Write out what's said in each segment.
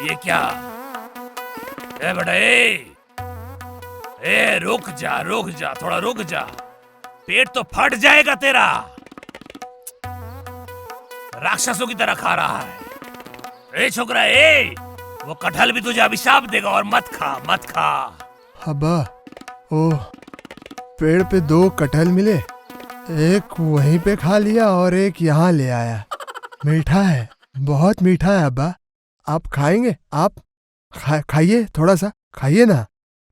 ये क्या? ए बेटा रुक जा, थोड़ा रुक जा। पेट तो फट जाएगा तेरा। राक्षसों की तरह खा रहा है। छोकरा वो कटहल भी तुझे अभिशाप देगा और मत खा। अब्बा, ओह, पेड़ पे 2 कटहल मिले, एक वहीं पे खा लिया और एक यहाँ ले आया। मीठा है, बहुत मीठा है अब्बा। आप खाएंगे? आप खाइए, थोड़ा सा खाइए ना।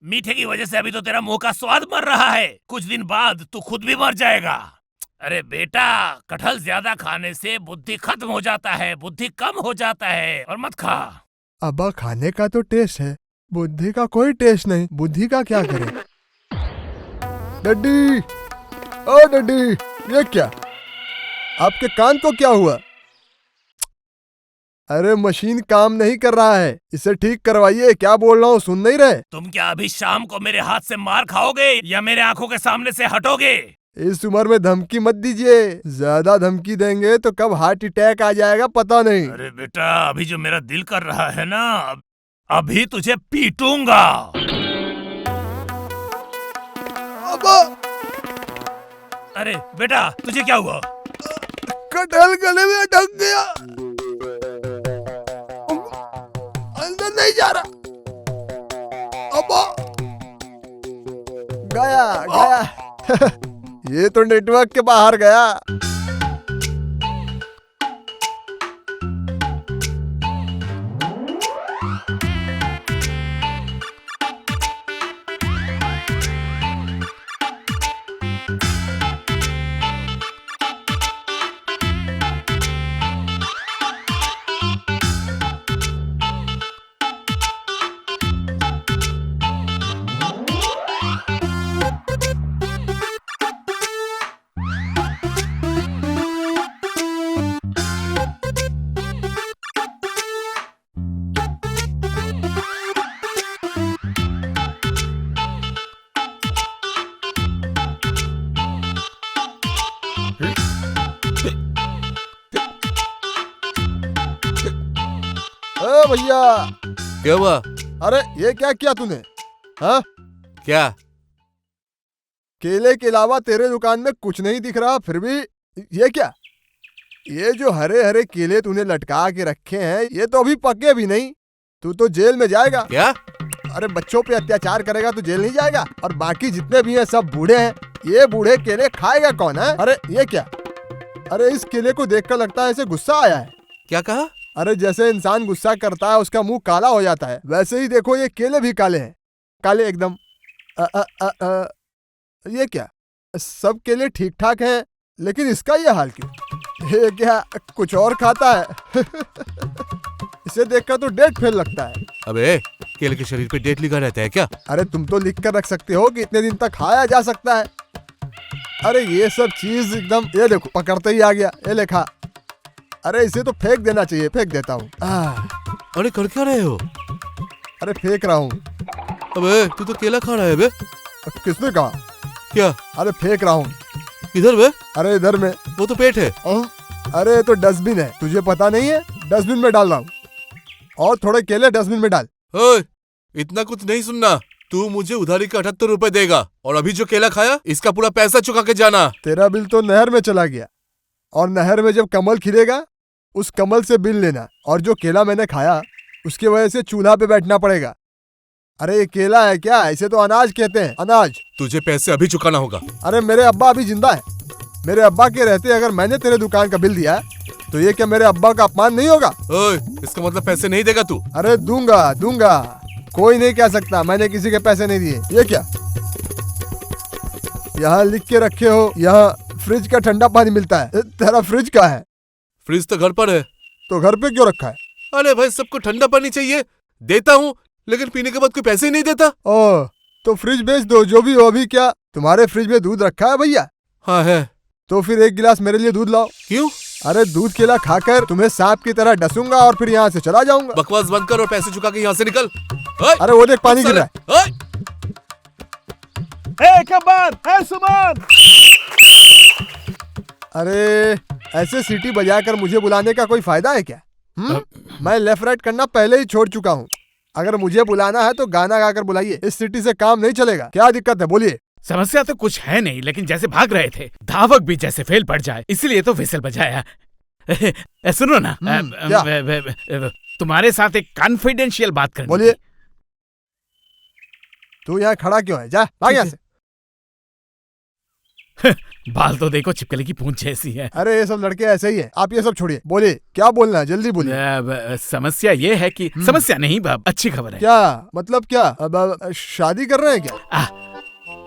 मीठे की वजह से अभी तो तेरा मुंह का स्वाद मर रहा है, कुछ दिन बाद तू खुद भी मर जाएगा। अरे बेटा, कटहल ज्यादा खाने से बुद्धि खत्म हो जाता है, बुद्धि कम हो जाता है, और मत खा। अब्बा, खाने का तो टेस्ट है, बुद्धि का कोई टेस्ट नहीं। बुद्धि का क्या करें? डड्डी, ओ डड्डी, ये क्या? आपके कान को क्या हुआ? अरे मशीन काम नहीं कर रहा है, इसे ठीक करवाइए। क्या बोल रहा हूँ, सुन नहीं रहे? तुम क्या अभी शाम को मेरे हाथ से मार खाओगे या मेरे आंखों के सामने से हटोगे? इस उम्र में धमकी मत दीजिए, ज्यादा धमकी देंगे तो कब हार्ट अटैक आ जाएगा पता नहीं। अरे बेटा, अभी जो मेरा दिल कर रहा है ना, अभी तुझे पीटूंगा। अब्बा! अरे बेटा, तुझे क्या हुआ? कटहल गले में अटक गया, अंदर नहीं जा रहा। अब्बा! गया ये तो नेटवर्क के बाहर गया। भैया, क्या हुआ? अरे ये क्या किया तूने? हाँ, क्या? केले के अलावा तेरे दुकान में कुछ नहीं दिख रहा, फिर भी ये क्या? ये जो हरे हरे केले तूने लटका के रखे हैं, ये तो अभी पके भी नहीं। तू तो जेल में जाएगा। क्या? अरे बच्चों पे अत्याचार करेगा तो जेल नहीं जाएगा? और बाकी जितने भी हैं सब बूढ़े हैं, ये बूढ़े केले खाएगा कौन है? अरे ये क्या? अरे इस केले को देखकर लगता है इसे गुस्सा आया है। क्या कहा? अरे जैसे इंसान गुस्सा करता है उसका मुंह काला हो जाता है, वैसे ही देखो ये केले भी काले हैं, काले एकदम। ये क्या? सब केले ठीक ठाक हैं, लेकिन इसका ये हाल क्यों? ये क्या कुछ और खाता है? इसे देखकर तो डेट फेल लगता है। अबे, केले के शरीर पे डेट लिखा रहता है क्या? अरे तुम तो लिख कर रख सकते हो कि इतने दिन तक खाया जा सकता है। अरे ये सब चीज एकदम, ये देखो पकड़ते ही आ गया, ये लिखा। अरे इसे तो फेंक देना चाहिए, फेंक देता हूँ। अरे कर क्या रहे हो? अरे फेंक रहा हूँ। अबे तू तो केला खा रहा है बे। किसने कहा? क्या? अरे फेंक रहा हूँ। किधर बे? अरे इधर में। वो तो पेट है। अरे तो डस्टबिन है, तुझे पता नहीं है? डस्टबिन में डाल रहा हूँ, और थोड़े केले डस्टबिन में डाल। ओए, इतना कुछ नहीं सुनना। तू मुझे उधारी के 78 रुपए देगा, और अभी जो केला खाया इसका पूरा पैसा चुका के जाना। तेरा बिल तो नहर में चला गया, और नहर में जब कमल खिलेगा उस कमल से बिल लेना, और जो केला मैंने खाया उसकी वजह से चूल्हा पे बैठना पड़ेगा। अरे ये केला है क्या? इसे तो अनाज कहते हैं, अनाज। तुझे पैसे अभी चुकाना होगा। अरे मेरे अब्बा अभी जिंदा है। मेरे अब्बा के रहते अगर मैंने तेरे दुकान का बिल दिया तो ये क्या मेरे अब्बा का अपमान नहीं होगा? ओए, इसका मतलब पैसे नहीं देगा तू? अरे दूंगा, कोई नहीं कह सकता मैंने किसी के पैसे नहीं दिए। ये क्या? यहाँ लिख के रखे हो, यहाँ फ्रिज का ठंडा पानी मिलता है। तेरा फ्रिज कहाँ है? फ्रिज तो घर पर है। तो घर पे क्यों रखा है? अरे भाई, सबको ठंडा पानी चाहिए, देता हूँ, लेकिन पीने के बाद कोई पैसे ही नहीं देता। ओह, तो फ्रिज बेच दो, जो भी हो। अभी क्या तुम्हारे फ्रिज में दूध रखा है भैया? हाँ है। तो फिर 1 गिलास मेरे लिए दूध लाओ। क्यों? अरे दूध केला खाकर तुम्हें सांप की तरह डसूंगा और फिर यहाँ से चला जाऊंगा। बकवास बंद कर और पैसे चुका के यहाँ से निकल। अरे वो देख पानी गिर रहा है। क्या बात है सुमन? अरे ऐसे सीटी बजाकर मुझे बुलाने का कोई फायदा है क्या? मैं लेफ्ट राइट करना पहले ही छोड़ चुका हूँ। अगर मुझे बुलाना है तो गाना गाकर बुलाइए, इस सिटी से काम नहीं चलेगा। क्या दिक्कत है बोलिए। समस्या तो कुछ है नहीं, लेकिन जैसे भाग रहे थे धावक भी जैसे फेल पड़ जाए, इसीलिए तो व्हिसल बजाया। सुनो ना, क्या? तुम्हारे साथ एक कॉन्फिडेंशियल बात करनी बोलिए। थी। तू यहाँ खड़ा क्यों है? जा भाग यहाँ से। बाल तो देखो छिपकली की पूंछ जैसी है। अरे ये सब लड़के ऐसे ही है, आप ये सब छोड़िए। बोलिए क्या बोलना है, जल्दी बोलिए। समस्या ये है कि समस्या नहीं, अच्छी खबर है। क्या मतलब? क्या अब शादी कर रहे हैं क्या?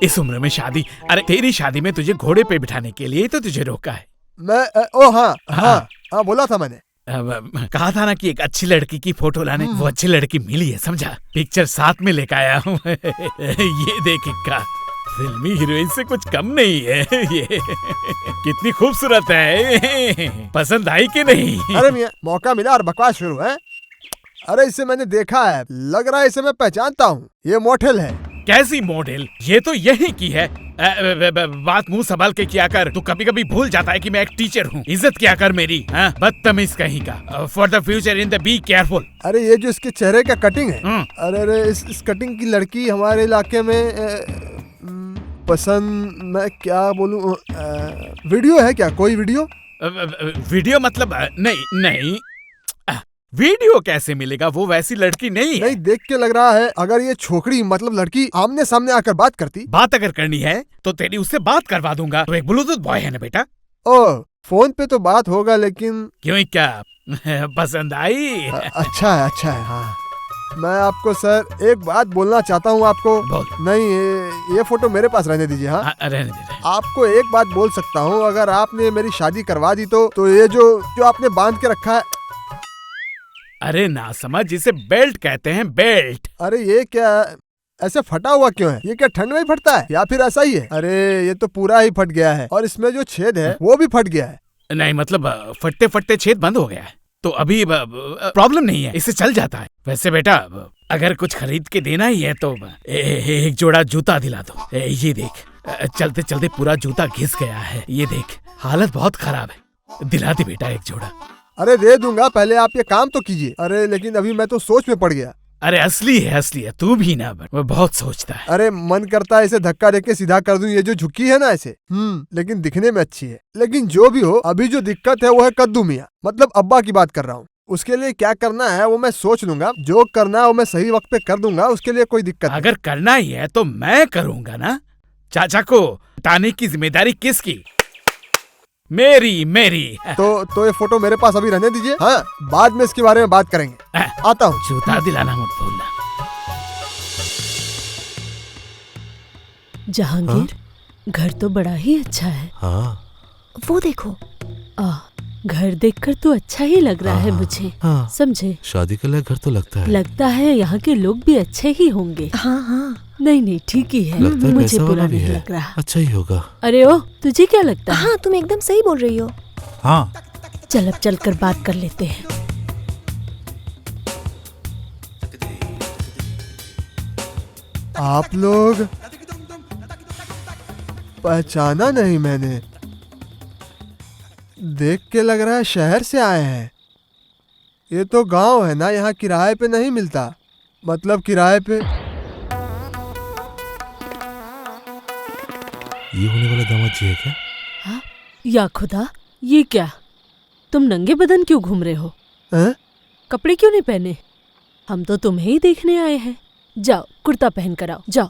इस उम्र में शादी? अरे तेरी शादी में तुझे घोड़े पे बिठाने के लिए तो तुझे रोका है। मैं ओ हाँ हाँ हाँ बोला था मैंने। कहा था ना कि एक अच्छी लड़की की फोटो लाने। वो अच्छी लड़की मिली है, समझा। पिक्चर साथ में लेकर आया हूँ। ये देख इक्का, फिल्मी हीरोइन से कुछ कम नहीं है। ये कितनी खूबसूरत है, पसंद आई कि नहीं? अरे मियां, मौका मिला और बकवास शुरू है। अरे इसे मैंने देखा है, लग रहा है इसे मैं पहचानता हूँ। ये मॉडल है। कैसी मॉडल? ये तो यही की है। बात मुंह संभाल के किया कर, तू कभी कभी भूल जाता है कि मैं एक टीचर हूँ। इज्जत किया कर मेरी। बदतमीज कहीं का। For the future in the be careful. अरे ये जो इसके चेहरे का कटिंग है, अरे इस कटिंग की लड़की हमारे इलाके में पसंद, मैं क्या बोलूं, वीडियो है क्या? कोई वीडियो? वीडियो मतलब नहीं, वीडियो कैसे मिलेगा? वो वैसी लड़की नहीं है। नहीं, देख के लग रहा है अगर ये छोकरी मतलब लड़की आमने सामने आकर बात करती। बात अगर करनी है तो तेरी उससे बात करवा दूंगा। तो एक ब्लूटूथ बॉय है ना बेटा। ओ, फोन पे तो बात होगा, लेकिन क्यों, क्या पसंद आई? अच्छा है हाँ। मैं आपको सर एक बात बोलना चाहता हूँ आपको। बोल। नहीं, ये फोटो मेरे पास रहने दीजिए। हाँ रहने दे। आपको एक बात बोल सकता हूँ, अगर आपने मेरी शादी करवा दी तो ये जो आपने बांध के रखा है। अरे ना समझ, जिसे बेल्ट कहते हैं, बेल्ट। अरे ये क्या ऐसे फटा हुआ क्यों है? ये क्या ठंड में ही फटता है या फिर ऐसा ही है? अरे ये तो पूरा ही फट गया है और इसमें जो छेद है वो भी फट गया है। नहीं मतलब फटते फटते छेद बंद हो गया है, तो अभी प्रॉब्लम नहीं है, इससे चल जाता है। वैसे बेटा अगर कुछ खरीद के देना ही है तो एक जोड़ा जूता दिला दो। ये देख, चलते चलते पूरा जूता घिस गया है। ये देख, हालत बहुत खराब है। दिला दे बेटा एक जोड़ा। अरे दे दूंगा, पहले आप ये काम तो कीजिए। अरे लेकिन अभी मैं तो सोच में पड़ गया। अरे असली है, तू भी ना वो बहुत सोचता है। अरे मन करता है इसे धक्का देके सीधा कर दूं। ये जो झुकी है ना ऐसे, लेकिन दिखने में अच्छी है। लेकिन जो भी हो, अभी जो दिक्कत है वो है कद्दू मियां, मतलब अब्बा की बात कर रहा हूँ। उसके लिए क्या करना है वो मैं सोच लूंगा। जो करना है वो मैं सही वक्त पे कर दूंगा, उसके लिए कोई दिक्कत नहीं। अगर करना ही है तो मैं करूंगा ना। चाचा को हटाने की जिम्मेदारी किसकी? मेरी। तो ये फोटो मेरे पास अभी रहने दीजिए। हाँ, बाद में इसके बारे में बात करेंगे। आता हूँ। जूता दिलाना मत भूलना। जहांगीर, घर तो बड़ा ही अच्छा है। हाँ वो देखो, घर देखकर तो अच्छा ही लग रहा है मुझे। हाँ। समझे? शादी के लिए घर तो लगता है यहाँ के लोग भी अच्छे ही होंगे। हाँ। नहीं ठीक ही है, लगता है मुझे पैसा बुरा वाला भी नहीं है। लग रहा। अच्छा ही होगा। अरे ओ, तुझे क्या लगता है? हाँ, तुम एकदम सही बोल रही हो। हाँ चल अब चल कर बात कर लेते हैं। आप लोग पहचाना नहीं मैंने। देख के लग रहा है शहर से आए हैं। ये तो गांव है ना, यहाँ किराए पे नहीं मिलता। मतलब किराए पे। ये होने वाला दामाद जी है क्या? हाँ? या खुदा, ये क्या? तुम नंगे बदन क्यों घूम रहे हो? कपड़े क्यों नहीं पहने? हम तो तुम्हें ही देखने आए हैं। जाओ कुर्ता पहन कर आओ, जाओ।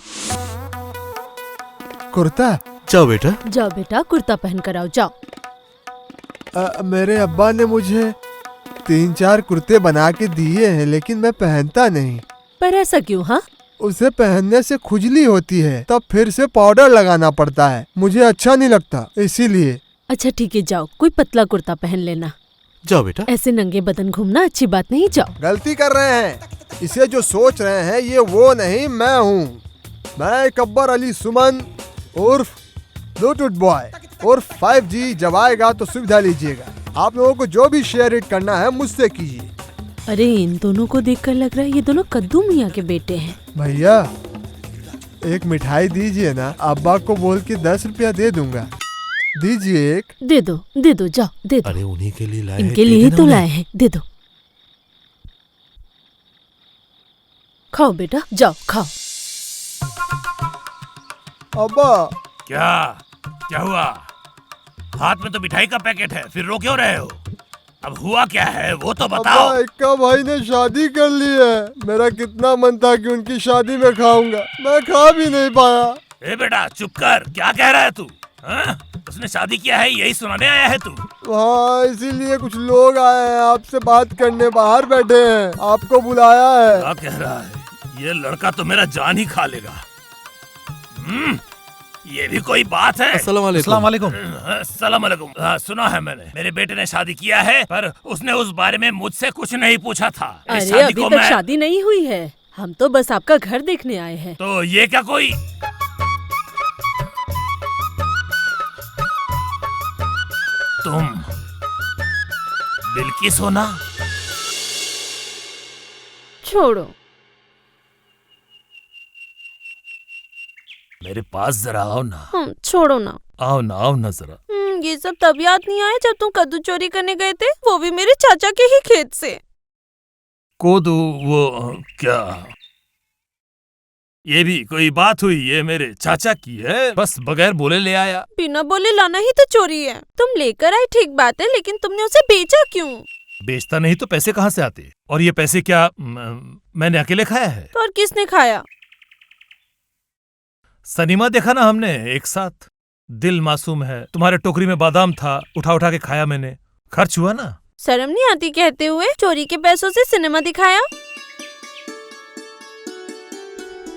कुर्ता? जाओ बेटा। जाओ बेटा, कुर्ता पहन कर आओ, जाओ। मेरे अब्बा ने मुझे 3-4 कुर्ते बना के दिए हैं, लेकिन मैं पहनता नहीं। पर ऐसा क्यों? हाँ, उसे पहनने से खुजली होती है, तब फिर से पाउडर लगाना पड़ता है। मुझे अच्छा नहीं लगता, इसीलिए। अच्छा ठीक है, जाओ कोई पतला कुर्ता पहन लेना। जाओ बेटा। ऐसे नंगे बदन घूमना अच्छी बात नहीं। जाओ। गलती कर रहे हैं। इसे जो सोच रहे हैं ये वो नहीं, मैं हूँ। मैं अकबर अली सुमन उर्फ ब्लूटूथ बॉय उर्फ 5G। जब आएगा तो सुविधा लीजिएगा। आप लोगों को जो भी शेयर इट करना है मुझसे कीजिए। अरे इन दोनों को देखकर लग रहा है ये दोनों कद्दू मियाँ के बेटे हैं। भैया एक मिठाई दीजिए ना, अब्बा को बोल के 10 रुपया दे दूंगा। दीजिए एक। दे दो जाओ, दे दो। अरे उन्हीं के लिए लाए इनके लिए ही तो लाए हैं, दे दो। खाओ बेटा, जाओ खाओ। अब्बा, क्या क्या हुआ? हाथ में तो मिठाई का पैकेट है, फिर रो क्यों रहे हो? अब हुआ क्या है वो तो बताओ। अब्बा, इक्का भाई ने शादी कर ली है। मेरा कितना मन था कि उनकी शादी में खाऊंगा, मैं खा भी नहीं पाया। ए बेटा चुप कर, क्या कह रहा है तू? हाँ? उसने शादी किया है यही सुनाने आया है तू? हाँ, इसीलिए कुछ लोग आए हैं आपसे बात करने, बाहर बैठे हैं, आपको बुलाया है। क्या कह रहा है? ये लड़का तो मेरा जान ही खा लेगा। ये भी कोई बात है? अस्सलाम वालेकुम। अस्सलाम वालेकुम। हाँ, सुना है मैंने, मेरे बेटे ने शादी किया है, पर उसने उस बारे में मुझसे कुछ नहीं पूछा था। इस अरे शादी अभी को तक मैं... शादी नहीं हुई है, हम तो बस आपका घर देखने आए हैं। तो ये क्या कोई... तुम बिल्किस हो ना? छोड़ो। मेरे पास जरा आओ ना। छोड़ो ना। आओ ना जरा। ये सब तब याद नहीं आया जब तुम कद्दू चोरी करने गए थे, वो भी मेरे चाचा के ही खेत से। कोदू वो क्या? ये भी कोई बात हुई? ये मेरे चाचा की है, बस बगैर बोले ले आया। बिना बोले लाना ही तो चोरी है। तुम लेकर आए ठीक बात है, लेकिन तुमने उसे बेचा क्यों? बेचता नहीं तो पैसे कहाँ से आते? और ये पैसे क्या मैंने अकेले खाया है? तो और किसने खाया? सनीमा देखा ना हमने एक साथ। दिल मासूम है। तुम्हारे टोकरी में बादाम था, उठा उठा के खाया मैंने। खर्च हुआ ना। शर्म नहीं आती कहते हुए? चोरी के पैसों से सिनेमा दिखाया।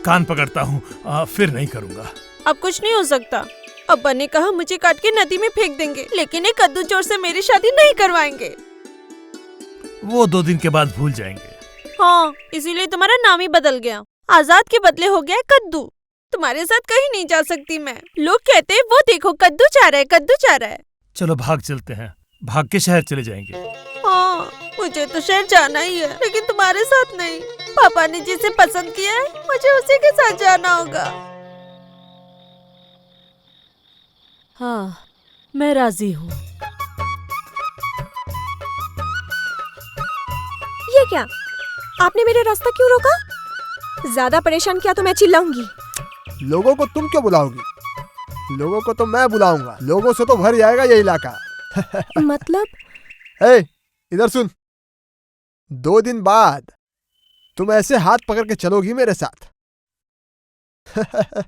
कान पकड़ता हूँ, फिर नहीं करूँगा। अब कुछ नहीं हो सकता। अब्बा ने कहा मुझे काट के नदी में फेंक देंगे, लेकिन एक कद्दू चोर से मेरी शादी नहीं करवाएंगे। वो 2 दिन के बाद भूल जाएंगे। हाँ, इसीलिए तुम्हारा नाम ही बदल गया। आजाद के बदले हो गया है कद्दू। तुम्हारे साथ कहीं नहीं जा सकती मैं। लोग कहते हैं वो देखो कद्दू चाह रहा है, कद्दू चाह रहा है। चलो भाग चलते हैं, भाग के शहर चले जाएंगे। हाँ, मुझे तो शहर जाना ही है, लेकिन तुम्हारे साथ नहीं। पापा ने जिसे पसंद किया है मुझे उसी के साथ जाना होगा। हाँ, मैं राजी हूँ। ये क्या? आपने मेरा रास्ता क्यों रोका? ज्यादा परेशान किया तो मैं चिल्लाऊंगी। लोगों को तुम क्यों बुलाओगी? लोगों को तो मैं बुलाऊंगा। लोगों से तो भर जाएगा ये इलाका। मतलब? ए, इधर सुन। 2 दिन बाद तुम ऐसे हाथ पकड़ के चलोगी मेरे साथ।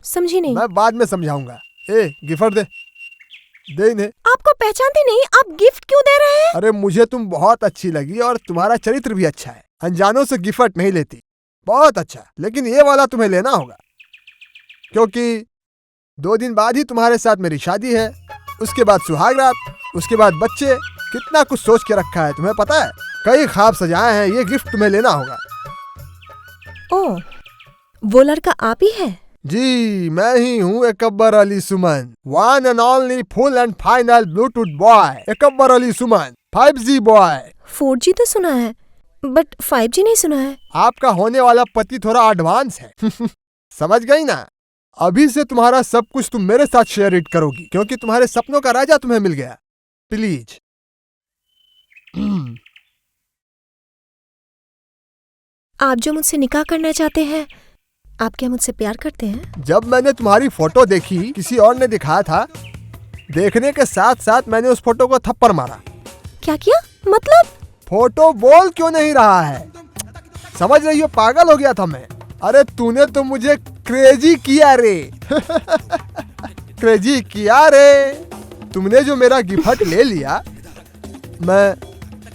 समझी नहीं। मैं बाद में समझाऊंगा। ए, गिफ्ट दे इन्हें। आपको पहचानते नहीं, आप गिफ्ट क्यों दे रहे हैं? अरे मुझे तुम बहुत अच्छी लगी और तुम्हारा चरित्र भी अच्छा है। अनजानों से गिफ्ट नहीं लेती। बहुत अच्छा, लेकिन ये वाला तुम्हें लेना होगा, क्योंकि 2 दिन बाद ही तुम्हारे साथ मेरी शादी है। उसके बाद सुहाग रात, उसके बाद बच्चे। कितना कुछ सोच के रखा है तुम्हें पता है। कई ख्वाब सजाए हैं। ये गिफ्ट तुम्हें लेना होगा। ओह, वो लड़का आप ही है? जी, मैं ही हूँ Akbar Ali Suman, one and only full and final Bluetooth boy, Akbar Ali Suman, 5G boy. 4G तो सुना है, बट 5G नहीं सुना है। आपका होने वाला पति थोड़ा एडवांस है। समझ गई ना? अभी से तुम्हारा सब कुछ तुम मेरे साथ शेयर इट करोगी, क्योंकि तुम्हारे सपनों का राजा तुम्हें मिल गया। प्लीज। आप जो मुझसे निकाह करना चाहते हैं, आप क्या मुझसे प्यार करते हैं? जब मैंने तुम्हारी फोटो देखी, किसी और ने दिखाया था, देखने के साथ साथ मैंने उस फोटो को थप्पड़ मारा। क्या किया? मतलब? फोटो बोल क्यों नहीं रहा है? समझ रही हो? पागल हो गया था मैं। अरे तूने तो मुझे क्रेजी किया रे। क्रेजी किया रे। तुमने जो मेरा गिफ्ट ले लिया, मैं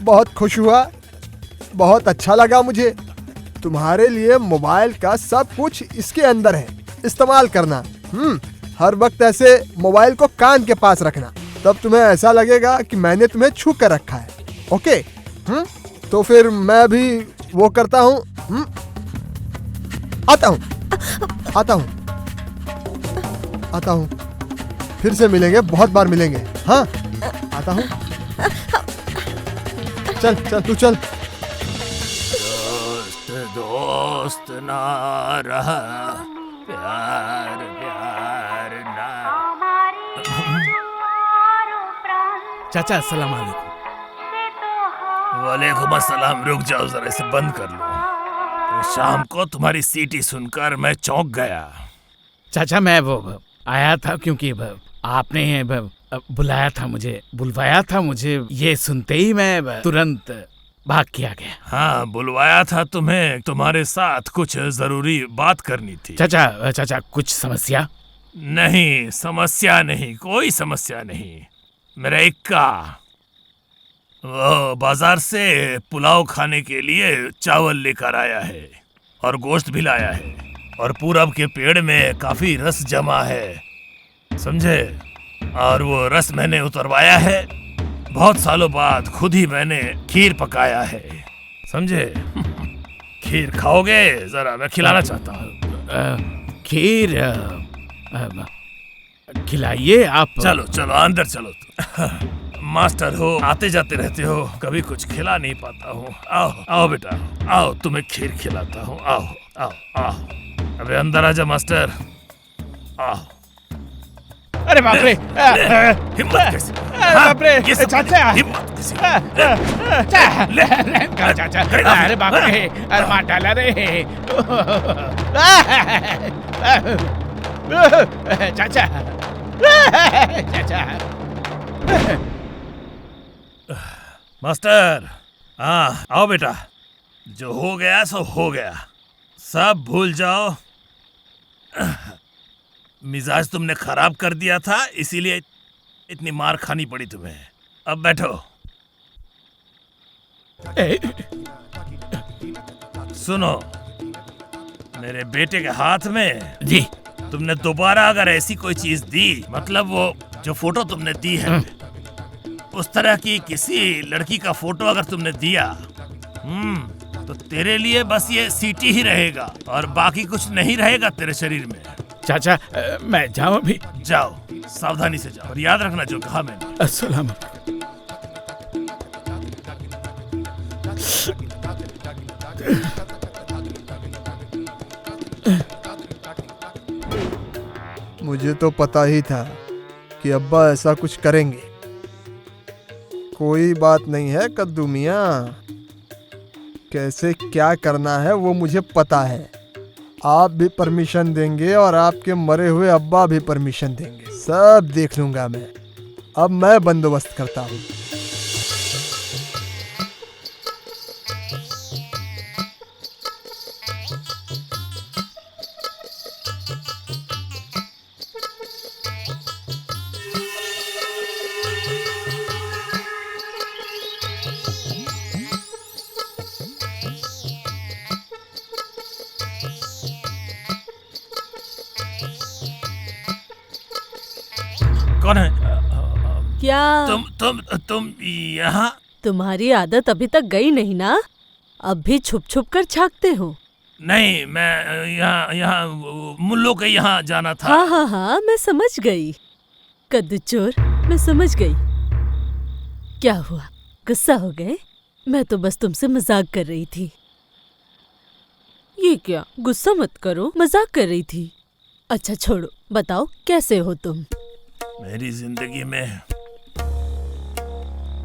बहुत खुश हुआ, बहुत अच्छा लगा मुझे। तुम्हारे लिए मोबाइल का सब कुछ इसके अंदर है, इस्तेमाल करना। हर वक्त ऐसे मोबाइल को कान के पास रखना, तब तुम्हें ऐसा लगेगा कि मैंने तुम्हें छू कर रखा है। ओके? तो फिर मैं भी वो करता हूँ। आता हूँ। फिर से मिलेंगे, बहुत बार मिलेंगे। हाँ, आता हूँ। चल चल, तू चल। दोस्त ना रहा, प्यार प्यार ना। चाचा अस्सलाम वालेकुम। वालेकुम अस्सलाम। रुक जाओ जरा, इसे बंद कर लो। शाम को तुम्हारी सीटी सुनकर मैं चौंक गया। चाचा मैं वो आया था क्योंकि आपने बुलाया था मुझे, बुलवाया था मुझे। ये सुनते ही मैं तुरंत भाग के आ गया। हाँ, बुलवाया था तुम्हें, तुम्हारे साथ कुछ जरूरी बात करनी थी। चाचा कुछ समस्या? नहीं, समस्या नहीं, कोई समस्या नहीं। मेरा इक्का वो बाजार से पुलाव खाने के लिए चावल लेकर आया है और गोश्त भी लाया है, और पूरब के पेड़ में काफी रस जमा है, समझे? और वो रस मैंने उतरवाया है। बहुत सालों बाद खुद ही मैंने खीर पकाया है, समझे? खीर खाओगे? जरा मैं खिलाना चाहता हूँ। खीर खिलाइए आप। चलो चलो अंदर चलो। मास्टर हो, आते जाते रहते हो, कभी कुछ खिला नहीं पाता हूँ। आओ आओ बेटा, आओ तुम्हें खीर खिलाता हूँ। आओ आओ आओ, अबे अंदर आजा मास्टर, आओ। अरे बाप रे! हिम्मत कैसे? बाप रे! ये सब चाचा! हिम्मत कैसे? चाचा! अरे बाप रे! अरे मार डाला रे! चाचा! चाचा! मास्टर, हाँ आओ बेटा, जो हो गया सो हो गया, सब भूल जाओ। मिजाज तुमने खराब कर दिया था, इसीलिए इतनी मार खानी पड़ी तुम्हें। अब बैठो। सुनो, मेरे बेटे के हाथ में जी। तुमने दोबारा अगर ऐसी कोई चीज दी, मतलब वो जो फोटो तुमने दी है, उस तरह की किसी लड़की का फोटो अगर तुमने दिया, तो तेरे लिए बस ये सीटी ही रहेगा और बाकी कुछ नहीं रहेगा तेरे शरीर में। चाचा मैं जाऊं अभी? जाओ, सावधानी से जाओ, और याद रखना जो कहा मैंने। अस्सलाम। मुझे तो पता ही था कि अब्बा ऐसा कुछ करेंगे। कोई बात नहीं है कद्दू मियाँ, कैसे क्या करना है वो मुझे पता है। आप भी परमिशन देंगे और आपके मरे हुए अब्बा भी परमिशन देंगे, सब देख लूंगा मैं। अब मैं बंदोबस्त करता हूँ। कौन है? क्या तुम यहाँ? तुम्हारी आदत अभी तक गई नहीं ना? अब भी छुप छुप कर झांकते हो? नहीं, मैं यहाँ मुल्लों के यहाँ जाना था। हाँ हाँ हाँ, मैं समझ गई कद्दू चोर, मैं समझ गई। क्या हुआ, गुस्सा हो गए? मैं तो बस तुमसे मजाक कर रही थी। ये क्या, गुस्सा मत करो, मजाक कर रही थी। अच्छा छोड़ो, बताओ कैसे हो तुम? मेरी जिंदगी में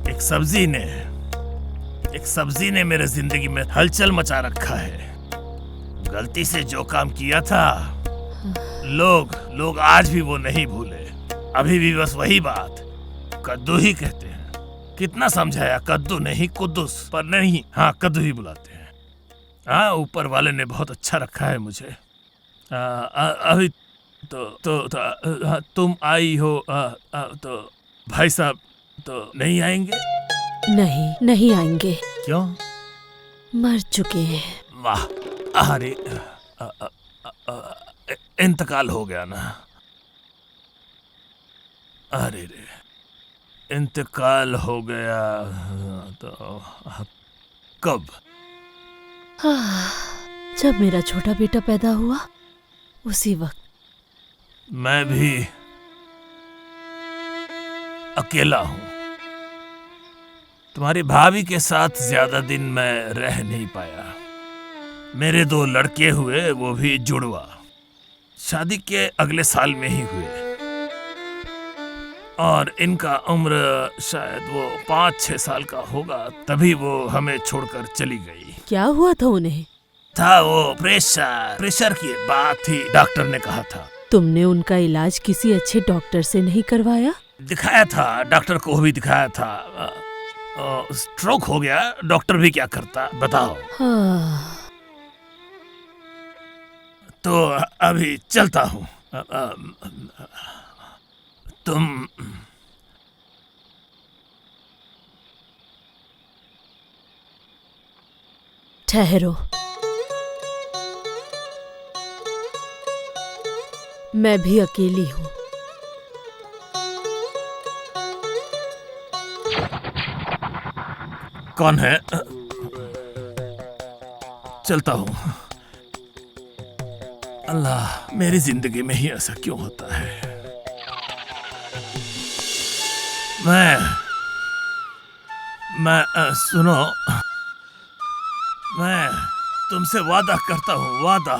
एक सब्जी ने मेरे जिंदगी में हलचल मचा रखा है। गलती से जो काम किया था, लोग आज भी वो नहीं भूले। अभी भी बस वही बात, कद्दू ही कहते हैं। कितना समझाया, कद्दू नहीं कुद्दूस, पर नहीं, हाँ कद्दू ही बुलाते हैं। हाँ, ऊपर वाले ने बहुत अच्छा रखा है मुझे। अभी तो तुम आई हो, तो भाई साहब तो नहीं आएंगे? नहीं आएंगे। क्यों? मर चुके हैं। वाह, अरे इंतकाल हो गया ना? अरे रे, इंतकाल हो गया तो कब? जब मेरा छोटा बेटा पैदा हुआ उसी वक्त। मैं भी अकेला हूँ। तुम्हारी भाभी के साथ ज्यादा दिन मैं रह नहीं पाया। मेरे 2 लड़के हुए, वो भी जुड़वा। शादी के अगले साल में ही हुए, और इनका उम्र शायद वो 5-6 साल का होगा, तभी वो हमें छोड़कर चली गई। क्या हुआ था उन्हें? था वो प्रेशर प्रेशर की बात थी, डॉक्टर ने कहा था। तुमने उनका इलाज किसी अच्छे डॉक्टर से नहीं करवाया? दिखाया था, डॉक्टर को भी दिखाया था। स्ट्रोक हो गया, डॉक्टर भी क्या करता बताओ। हाँ। तो अभी चलता हूँ। तुम ठहरो, मैं भी अकेली हूँ। कौन है? चलता हूँ। अल्लाह, मेरी जिंदगी में ही ऐसा क्यों होता है? सुनो, मैं तुमसे वादा करता हूँ, वादा।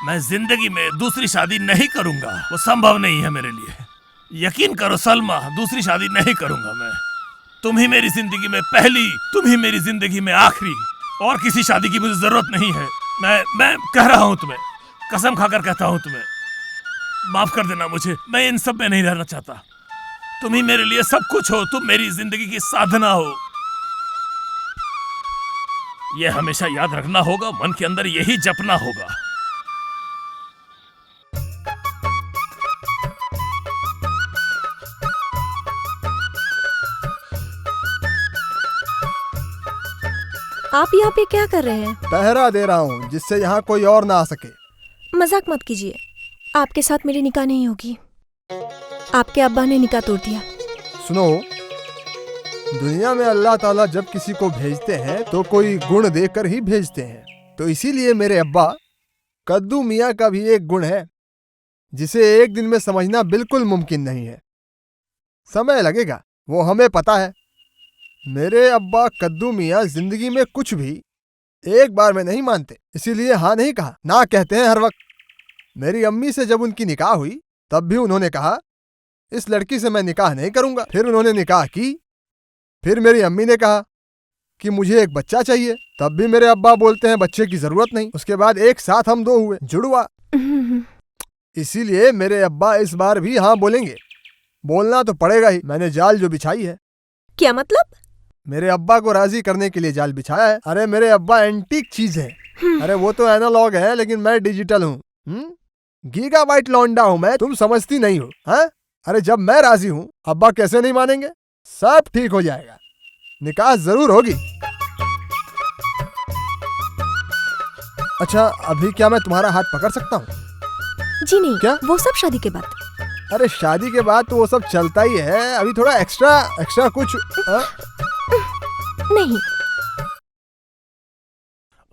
मैं जिंदगी में दूसरी शादी नहीं करूंगा, वो संभव नहीं है मेरे लिए। यकीन करो सलमा, दूसरी शादी नहीं करूंगा मैं। तुम ही मेरी जिंदगी में पहली, तुम ही मेरी जिंदगी में आखिरी, और किसी शादी की मुझे जरूरत नहीं है। मैं कह रहा हूँ तुम्हें, कसम खाकर कहता हूँ तुम्हें, माफ कर देना मुझे, मैं इन सब में नहीं रहना चाहता। तुम ही मेरे लिए सब कुछ हो, तुम मेरी जिंदगी की साधना हो। ये हमेशा याद रखना होगा, मन के अंदर यही जपना होगा। आप यहाँ पे क्या कर रहे हैं? पहरा दे रहा हूँ जिससे यहाँ कोई और ना आ सके। मजाक मत कीजिए, आपके साथ मेरी निकाह नहीं होगी। आपके अब्बा ने निकाह तोड़ दिया। सुनो, दुनिया में अल्लाह ताला जब किसी को भेजते हैं तो कोई गुण देकर ही भेजते हैं। तो इसीलिए मेरे अब्बा कद्दू मियाँ का भी एक गुण है जिसे एक दिन में समझना बिल्कुल मुमकिन नहीं है। समय लगेगा, वो हमें पता है। मेरे अब्बा कद्दू मियाँ जिंदगी में कुछ भी एक बार में नहीं मानते, इसीलिए हाँ नहीं कहा, ना कहते हैं हर वक्त। मेरी अम्मी से जब उनकी निकाह हुई तब भी उन्होंने कहा इस लड़की से मैं निकाह नहीं करूंगा। फिर उन्होंने निकाह की। फिर मेरी अम्मी ने कहा कि मुझे एक बच्चा चाहिए, तब भी मेरे अब्बा बोलते हैं बच्चे की जरूरत नहीं। उसके बाद एक साथ हम दो हुए, जुड़वा। इसीलिए मेरे अब्बा इस बार भी हाँ बोलेंगे। बोलना तो पड़ेगा ही। मैंने जाल जो बिछाई है। क्या मतलब? मेरे अब्बा को राजी करने के लिए जाल बिछाया है। अरे मेरे अब्बा एंटीक चीज है। अरे वो तो एनालॉग है, लेकिन मैं डिजिटल हूँ। गीगाबाइट लौंडा हूँ मैं, तुम समझती नहीं हो। हाँ, अरे जब मैं राजी हूँ अब्बा कैसे नहीं मानेंगे? सब ठीक हो जाएगा, निकाह जरूर होगी। अच्छा, अभी क्या मैं तुम्हारा हाथ पकड़ सकता हूँ? जी नहीं। क्या? वो सब शादी के बाद। अरे शादी के बाद तो वो सब चलता ही है, अभी थोड़ा एक्स्ट्रा कुछ। नहीं।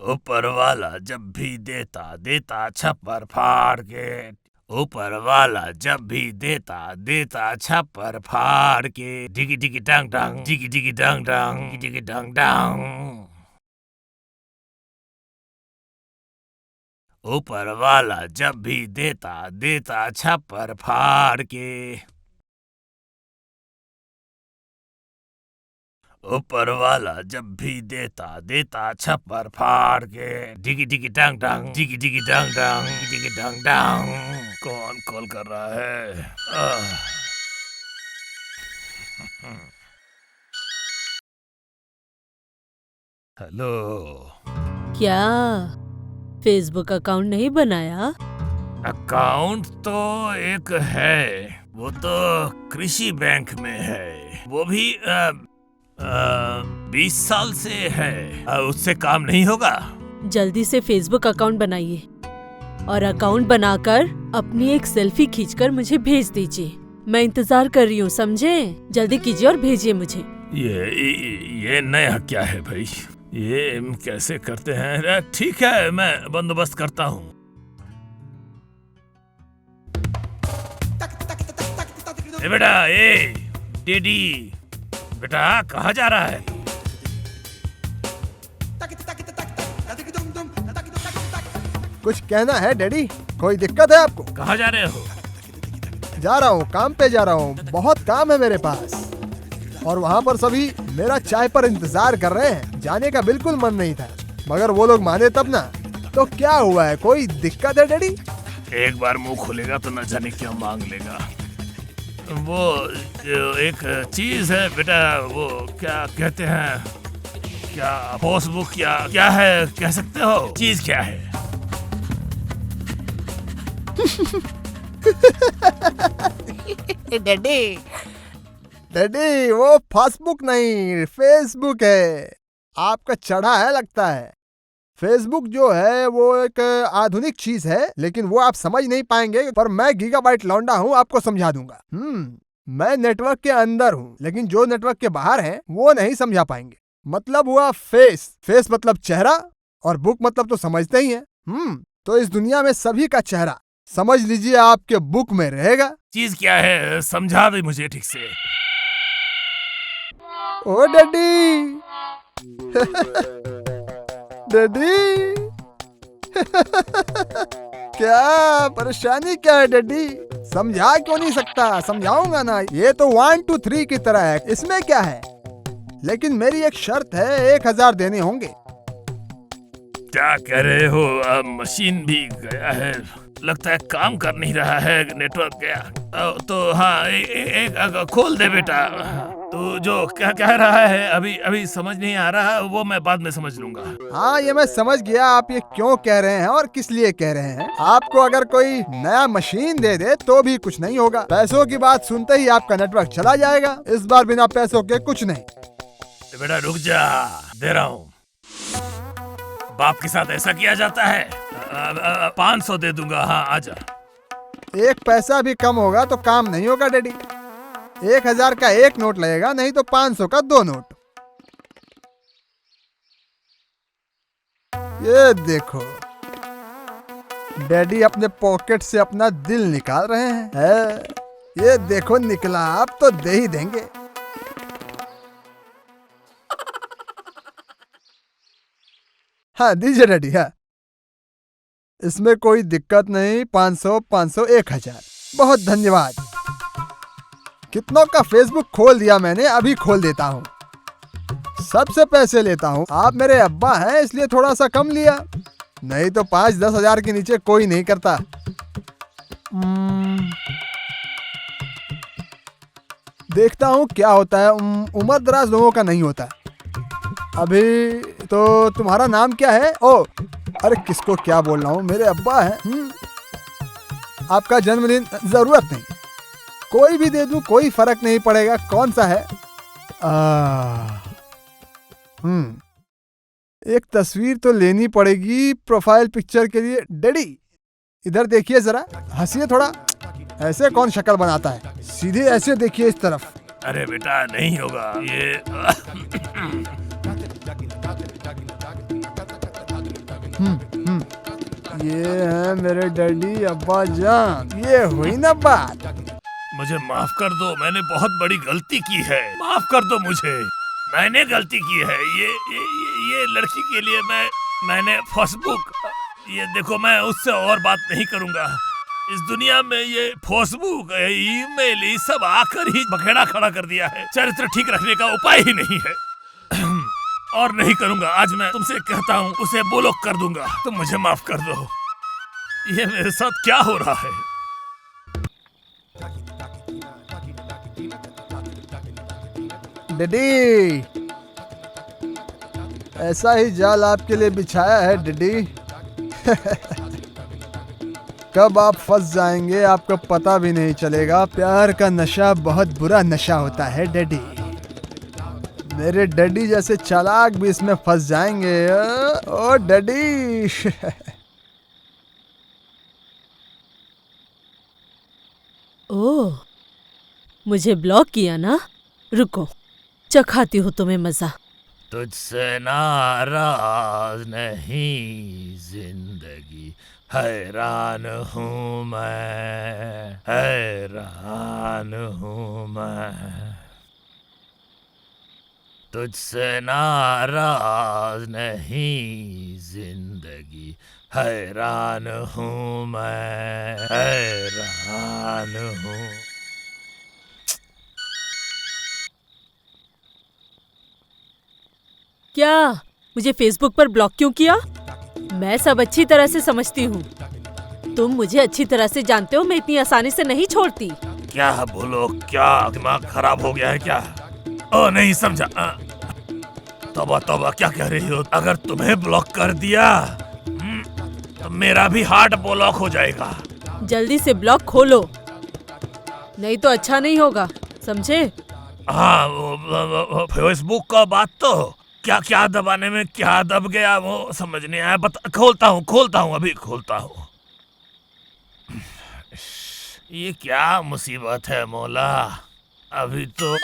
ऊपर वाला जब भी देता छप्पर फाड़ के। ऊपर वाला जब भी देता छप्पर फाड़ के। डिगी डिगी डंग डंग, डिगी डिगी डंग डंग, डिगी डंग डंग। ऊपर वाला जब भी देता छप्पर फाड़ के। ऊपर वाला जब भी देता छप्पर फाड़ के। डिगी डिगी डंग डंग, डिगी डिगी डंग डंग, डिगी डंग डंग। कौन कॉल कर रहा है? हेलो। क्या फेसबुक अकाउंट नहीं बनाया? अकाउंट तो एक है, वो तो कृषि बैंक में है। वो भी 20 साल से है। उससे काम नहीं होगा। जल्दी से फेसबुक अकाउंट बनाइए और अकाउंट बनाकर अपनी एक सेल्फी खींचकर मुझे भेज दीजिए। मैं इंतजार कर रही हूँ, समझे? जल्दी कीजिए और भेजिए मुझे। ये नया क्या है भाई? ये कैसे करते हैं? ठीक है, मैं बंदोबस्त करता हूँ। बेटा, टेडी बेटा, कहाँ जा रहा है? कुछ कहना है डैडी? कोई दिक्कत है आपको? कहाँ जा रहे हो? जा रहा हूँ, काम पे जा रहा हूँ। बहुत काम है मेरे पास। और वहाँ पर सभी मेरा चाय पर इंतजार कर रहे हैं। जाने का बिल्कुल मन नहीं था, मगर वो लोग माने तब ना। तो क्या हुआ है, कोई दिक्कत है डैडी? एक बार मुंह खोलेगा तो न जाने क्या मांग लेगा। वो जो एक चीज है बेटा, वो क्या कहते हैं, क्या फेसबुक या क्या है, कह सकते हो? चीज क्या है? डैडी डैडी, वो फेसबुक नहीं, फेसबुक है। आपका चढ़ा है लगता है। फेसबुक जो है वो एक आधुनिक चीज है, लेकिन वो आप समझ नहीं पाएंगे, पर मैं गीगाबाइट लौंडा हूँ, आपको समझा दूंगा। मैं नेटवर्क के अंदर हूँ, लेकिन जो नेटवर्क के बाहर है वो नहीं समझा पाएंगे। मतलब हुआ फेस, फेस मतलब चेहरा, और बुक मतलब तो समझते ही हैं। तो इस दुनिया में सभी का चेहरा, समझ लीजिए, आपके बुक में रहेगा। चीज क्या है, समझा दे मुझे ठीक से। ओ डैडी डैडी क्या परेशानी क्या है डैडी? समझा क्यों नहीं सकता? समझाऊंगा ना। ये तो 1 2 3 की तरह है, इसमें क्या है? लेकिन मेरी एक शर्त है, 1000 देने होंगे। क्या कह रहे हो? अब मशीन भी गया है, लगता है काम कर नहीं रहा है, नेटवर्क गया। तो हाँ, एक खोल दे बेटा। तो जो क्या कह रहा है अभी समझ नहीं आ रहा, वो मैं बाद में समझ लूंगा। हाँ, ये मैं समझ गया आप ये क्यों कह रहे हैं और किस लिए कह रहे हैं। आपको अगर कोई नया मशीन दे दे तो भी कुछ नहीं होगा। पैसों की बात सुनते ही आपका नेटवर्क चला जाएगा। इस बार बिना पैसों के कुछ नहीं। तो बेटा रुक जा, दे रहा हूँ। बाप के साथ ऐसा किया जाता है? 500 दे दूंगा। हाँ, आजा। एक पैसा भी कम होगा तो काम नहीं होगा डैडी। 1000 का एक नोट लगेगा, नहीं तो 500 का 2 नोट। ये देखो, डैडी अपने पॉकेट से अपना दिल निकाल रहे हैं। ये देखो निकला, आप तो दे ही देंगे। हाँ दीजिए डैडी। हाँ, इसमें कोई दिक्कत नहीं। 500 500 1000, बहुत धन्यवाद। कितनों का फेसबुक खोल दिया मैंने, अभी खोल देता हूँ। सबसे पैसे लेता हूँ, आप मेरे अब्बा हैं इसलिए थोड़ा सा कम लिया, नहीं तो 5-10 हजार के नीचे कोई नहीं करता। देखता हूँ क्या होता है। उम्र दराज लोगों का नहीं होता। अभी तो तुम्हारा नाम क्या है? ओ अरे किसको क्या बोल रहा हूँ, मेरे अब्बा हैं। आपका जन्मदिन? जरूरत नहीं, कोई भी दे दूं, कोई फर्क नहीं पड़ेगा। कौन सा है? एक तस्वीर तो लेनी पड़ेगी प्रोफाइल पिक्चर के लिए। डैडी इधर देखिए जरा, हंसिए थोड़ा। ऐसे कौन शक्ल बनाता है? सीधे ऐसे देखिए इस तरफ। अरे बेटा नहीं होगा ये। ये है मेरे डैडी अब्बा जान। ये हुई ना बात। मुझे माफ कर दो, मैंने बहुत बड़ी गलती की है। माफ कर दो मुझे, मैंने गलती की है। ये लड़की के लिए मैंने फेसबुक, ये देखो, मैं उससे और बात नहीं करूंगा। इस दुनिया में ये फेसबुक, ईमेल, ये सब आकर ही बखेड़ा खड़ा कर दिया है। चरित्र ठीक रखने का उपाय ही नहीं है। और नहीं करूंगा। आज मैं तुमसे कहता हूँ, उसे ब्लॉक कर दूंगा। तुम मुझे माफ कर दो। ये मेरे साथ क्या हो रहा है? डैडी ऐसा ही जाल आपके लिए बिछाया है डैडी। कब आप फंस जाएंगे आपको पता भी नहीं चलेगा। प्यार का नशा बहुत बुरा नशा होता है डैडी। मेरे डैडी जैसे चालाक भी इसमें फंस जाएंगे। ओ डैडी। ओह, मुझे ब्लॉक किया ना? रुको, चखाती हूँ तुम्हें मजा। तुझसे नाराज नहीं जिंदगी, हैरान हूँ मैं, हैरान हूँ मैं। तुझसे नाराज नहीं जिंदगी, हैरान हूँ मैं, हैरान हूँ। क्या मुझे फेसबुक पर ब्लॉक क्यों किया? मैं सब अच्छी तरह से समझती हूँ। तुम मुझे अच्छी तरह से जानते हो, मैं इतनी आसानी से नहीं छोड़ती। क्या बोलो, क्या दिमाग खराब हो गया है क्या? ओ नहीं समझा। तौबा तौबा, क्या कह रही हो? अगर तुम्हें ब्लॉक कर दिया तो मेरा भी हार्ट ब्लॉक हो जाएगा। जल्दी से ब्लॉक खोलो, नहीं तो अच्छा नहीं होगा, समझे? हाँ, वो फेसबुक का बात तो क्या क्या दबाने में क्या दब गया वो समझ नहीं आया। खोलता हूँ, अभी खोलता हूँ। ये क्या मुसीबत है मौला, अभी तो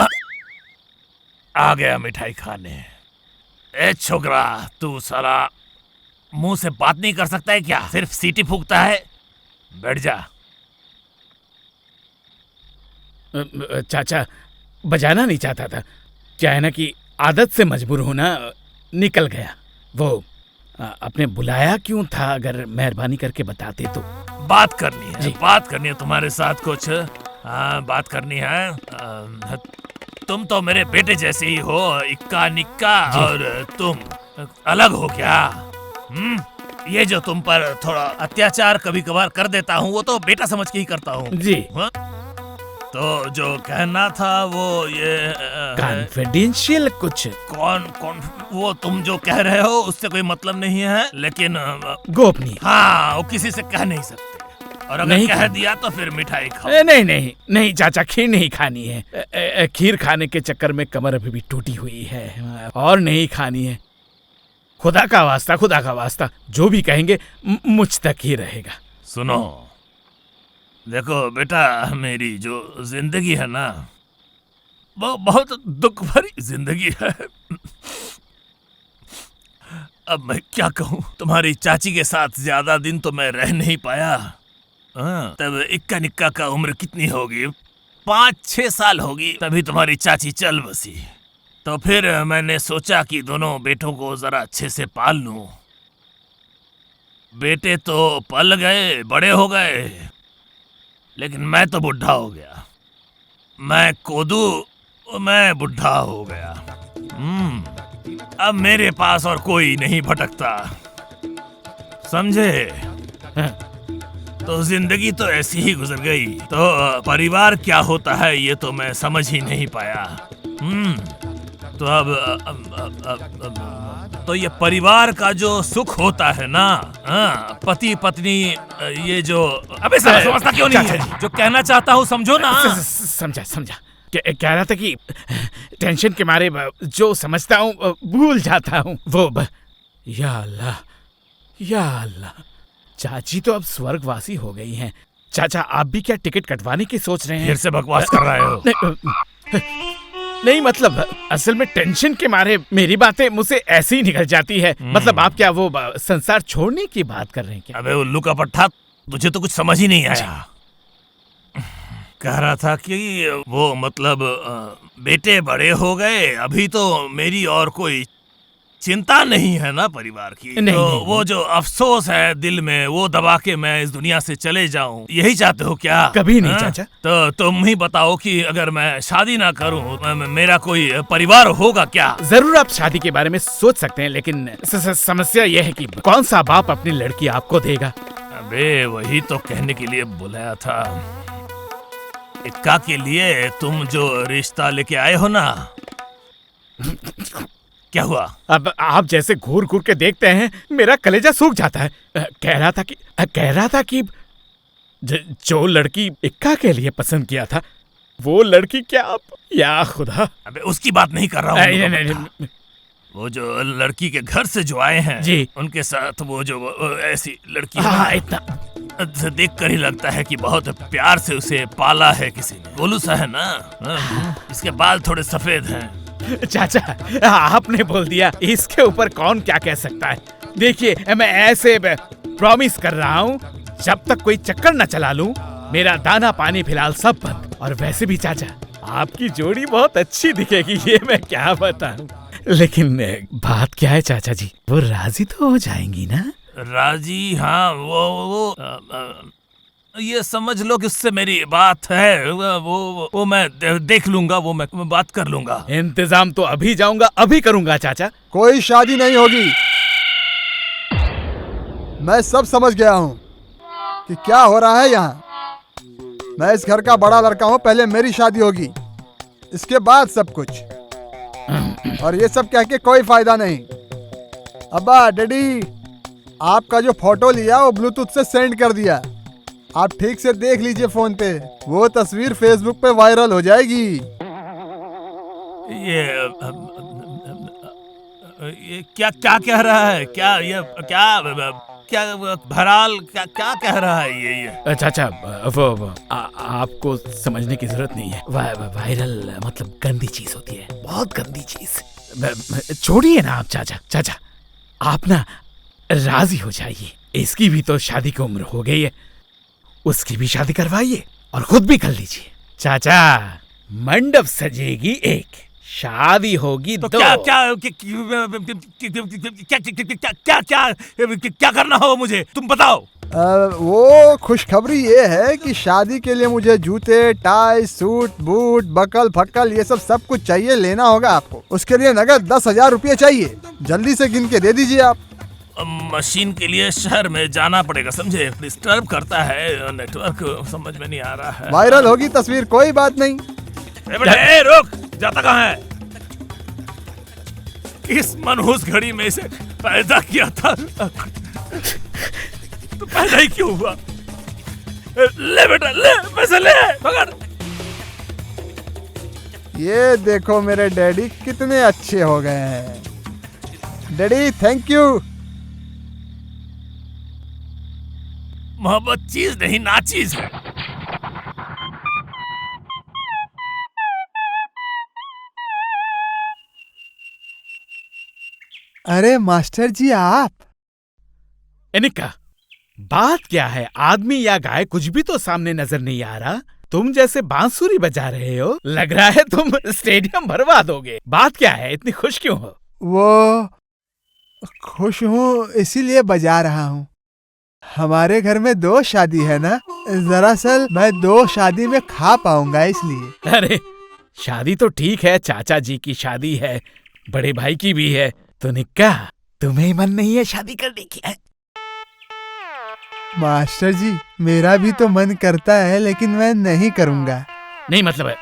आ गया मिठाई खाने। ए छोकरा, तू साला मुंह से बात नहीं कर सकता है क्या? सिर्फ सीटी फूकता है। बैठ जा। चाचा, बजाना नहीं चाहता था, क्या है ना कि आदत से मजबूर होना निकल गया। वो आपने बुलाया क्यों था? अगर मेहरबानी करके बताते तो। बात करनी है तुम्हारे साथ कुछ। हाँ, बात करनी है। तुम तो मेरे बेटे जैसे ही हो, इक्का निक्का, और तुम अलग हो क्या? ये जो तुम पर थोड़ा अत्याचार कभी कभार कर देता हूँ वो तो बेटा समझ के ही करता हूँ जी। तो जो कहना था वो ये कॉन्फिडेंशियल कुछ। कौन वो तुम जो कह रहे हो उससे कोई मतलब नहीं है, लेकिन गोपनीय। हाँ, वो किसी से कह नहीं सकते, और अगर नहीं कह दिया तो फिर मिठाई खाओ। नहीं चाचा, खीर नहीं खानी है। खीर खाने के चक्कर में कमर अभी भी टूटी हुई है और नहीं खानी है। खुदा का वास्ता, जो भी कहेंगे मुझ तक ही रहेगा। सुनो, देखो बेटा, मेरी जो जिंदगी है ना वो बहुत दुख भरी जिंदगी है। अब मैं क्या कहूँ, तुम्हारी चाची के साथ ज्यादा दिन तो मैं रह नहीं पाया। तब इक्का निक्का का उम्र कितनी होगी? 5-6 साल होगी, तभी तुम्हारी चाची चल बसी। तो फिर मैंने सोचा कि दोनों बेटों को जरा अच्छे से पाल लूं। बेटे तो पल गए, बड़े हो गए, लेकिन मैं तो बुढ़ा हो गया। मैं कोदू, मैं बुढ़ा हो गया। अब मेरे पास और कोई नहीं भटकता, समझे? तो जिंदगी तो ऐसी ही गुजर गई। तो परिवार क्या होता है ये तो मैं समझ ही नहीं पाया। तो तो ये परिवार का जो सुख होता है ना, पति पत्नी, ये जो अबे समझता क्यों नहीं है? जो कहना चाहता हूँ समझो ना। समझा। कह रहा था कि टेंशन के मारे जो समझता हूँ भूल जाता हूँ। वो या अल्लाह, चाची तो अब स्वर्गवासी हो गई हैं। चाचा, आप भी क्या टिकट कटवाने की सोच रहे हैं? फिर से बकवास कर रहे हो। नहीं, मतलब असल में टेंशन के मारे मेरी बातें मुझसे ऐसे ही निकल जाती है। मतलब आप क्या वो संसार छोड़ने की बात कर रहे हैं क्या? अबे उल्लू का पट्टा, तुझे तो कुछ समझ ही नहीं आया। कह रहा था कि वो मतलब बेटे बड़े हो गए, अभी तो मेरी और कोई चिंता नहीं है ना परिवार की। नहीं, तो नहीं, वो जो अफसोस है दिल में वो दबा के मैं इस दुनिया से चले जाऊं, यही चाहते हो क्या? कभी नहीं चाचा। तो तुम ही बताओ कि अगर मैं शादी ना करूं मेरा कोई परिवार होगा क्या? जरूर आप शादी के बारे में सोच सकते हैं, लेकिन समस्या यह है कि कौन सा बाप अपनी लड़की आपको देगा? अबे वही तो कहने के लिए बुलाया था। इक्का के लिए तुम जो रिश्ता लेके आए हो ना, क्या हुआ? अब आप जैसे घूर घूर के देखते हैं मेरा कलेजा सूख जाता है। कह रहा था कि जो लड़की इक्का के लिए पसंद किया था वो लड़की क्या आप, या खुदा। अबे उसकी बात नहीं कर रहा हूँ। नहीं। वो जो लड़की के घर से जो आए हैं जी, उनके साथ वो जो ऐसी लड़की इतना से देख कर ही लगता है कि बहुत प्यार से उसे पाला है किसी ने। गोलू सा है ना, इसके बाल थोड़े सफेद हैं। चाचा, आपने बोल दिया, इसके ऊपर कौन क्या कह सकता है। देखिए, मैं ऐसे प्रॉमिस कर रहा हूँ, जब तक कोई चक्कर न चला लूं, मेरा दाना पानी फिलहाल सब बंद। और वैसे भी चाचा, आपकी जोड़ी बहुत अच्छी दिखेगी, ये मैं क्या बताऊं। लेकिन बात क्या है चाचा जी, वो राजी तो हो जाएंगी ना? राजी? हाँ, वो ये समझ लो कि उससे मेरी बात है। वो मैं देख लूंगा, वो मैं बात कर लूंगा। इंतजाम तो अभी जाऊंगा, अभी करूंगा चाचा। कोई शादी नहीं होगी। मैं सब समझ गया हूँ कि क्या हो रहा है यहाँ। मैं इस घर का बड़ा लड़का हूँ, पहले मेरी शादी होगी, इसके बाद सब कुछ। और ये सब कह के कोई फायदा नहीं। अब्बा, डैडी, आपका जो फोटो लिया वो ब्लूटूथ से सेंड कर दिया। आप ठीक से देख लीजिए फोन पे, वो तस्वीर फेसबुक पे वायरल हो जाएगी। ये क्या क्या कह रहा है? क्या ये क्या बहरहाल क्या कह रहा है ये? चाचा, वो आपको समझने की जरूरत नहीं है। वायरल मतलब गंदी चीज होती है, बहुत गंदी चीज। छोड़िए ना आप चाचा। चाचा, आप ना राजी हो जाइए। इसकी भी तो शादी की उम्र हो गई है, उसकी भी शादी करवाइए और खुद भी कर लीजिए। चाचा, मंडप सजेगी एक, शादी होगी तो दो। क्या करना होगा मुझे, तुम बताओ। वो खुशखबरी ये है कि शादी के लिए मुझे जूते, टाई, सूट, बूट, बकल फक्कल ये सब कुछ चाहिए, लेना होगा आपको। उसके लिए नगद 10,000 रुपये चाहिए। जल्दी से गिन के दे दीजिए आप। मशीन के लिए शहर में जाना पड़ेगा, समझे? डिस्टर्ब करता है, नेटवर्क समझ में नहीं आ रहा है। वायरल होगी तस्वीर, कोई बात नहीं। रुक, जाता कहाँ है? इस मनहूस घड़ी में इसे पैदा किया था तो पैदा ही क्यों हुआ? ले बेटा, ले पैसे ले, पकड़। ये देखो मेरे डैडी कितने अच्छे हो गए हैं। Daddy, thank you. मोहब्बत चीज नहीं, नाचीज है। अरे मास्टर जी, आप? निक्का, बात क्या है? आदमी या गाय कुछ भी तो सामने नजर नहीं आ रहा। तुम जैसे बांसुरी बजा रहे हो, लग रहा है तुम स्टेडियम भरवा दोगे। बात क्या है, इतनी खुश क्यों हो? वो खुश हूँ इसीलिए बजा रहा हूँ। हमारे घर में 2 शादी है ना, दरअसल मैं 2 शादी में खा पाऊंगा इसलिए। अरे शादी तो ठीक है, चाचा जी की शादी है, बड़े भाई की भी है, तो निक्का तुम्हें मन नहीं है शादी करने की? है मास्टर जी, मेरा भी तो मन करता है, लेकिन मैं नहीं करूंगा। नहीं मतलब है,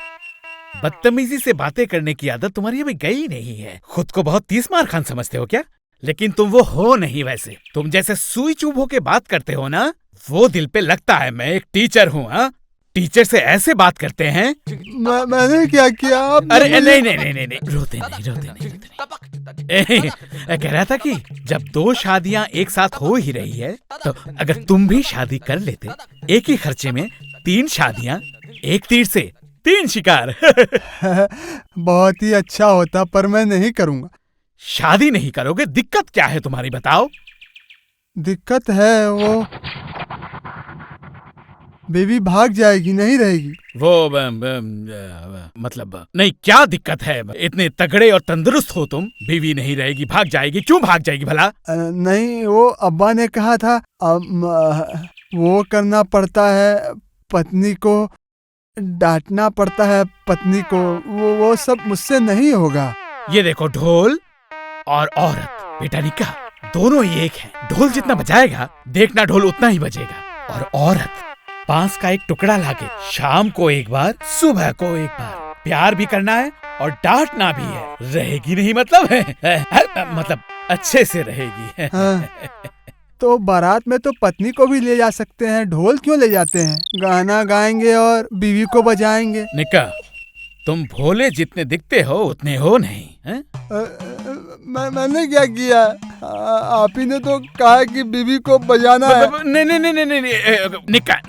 बदतमीजी से बातें करने की आदत तुम्हारी अभी गई नहीं है। खुद को बहुत 30 मार खान समझते हो क्या? लेकिन तुम वो हो नहीं। वैसे तुम जैसे सुई चुभ होके बात करते हो ना, वो दिल पे लगता है। मैं एक टीचर हूँ। हाँ, टीचर से ऐसे बात करते हैं। मैंने क्या किया? अरे नहीं, रोते नहीं। कह रहा था कि जब 2 शादियां एक साथ हो ही रही है, तो अगर तुम भी शादी कर लेते, एक ही खर्चे में 3 शादियां, एक तीर से 3 शिकार। बहुत ही अच्छा होता, पर मैं नहीं करूंगा। शादी नहीं करोगे? दिक्कत क्या है तुम्हारी, बताओ। दिक्कत है, वो बेबी भाग जाएगी, नहीं रहेगी। वो मतलब नहीं, क्या दिक्कत है? इतने तगड़े और तंदुरुस्त हो तुम, बीवी नहीं रहेगी, भाग जाएगी। क्यों भाग जाएगी भला? नहीं, वो अब्बा ने कहा था, वो करना पड़ता है, पत्नी को डांटना पड़ता है, पत्नी को। वो सब मुझसे नहीं होगा। ये देखो, ढोल और औरत, बेटा निक्का, दोनों ही एक है। ढोल जितना बजाएगा, देखना ढोल उतना ही बजेगा। और औरत बांस का एक टुकड़ा लाके शाम को एक बार, सुबह को एक बार प्यार भी करना है और डांटना भी है। रहेगी नहीं मतलब है, मतलब अच्छे से रहेगी। हाँ। तो बारात में तो पत्नी को भी ले जा सकते हैं, ढोल क्यों ले जाते हैं? गाना गाएंगे और बीवी को बजाएंगे। निक्का, तुम भोले जितने दिखते हो उतने हो नहीं है? मैंने क्या किया? आप ही ने तो कहा कि बीवी को बजाना है। नहीं, निक्का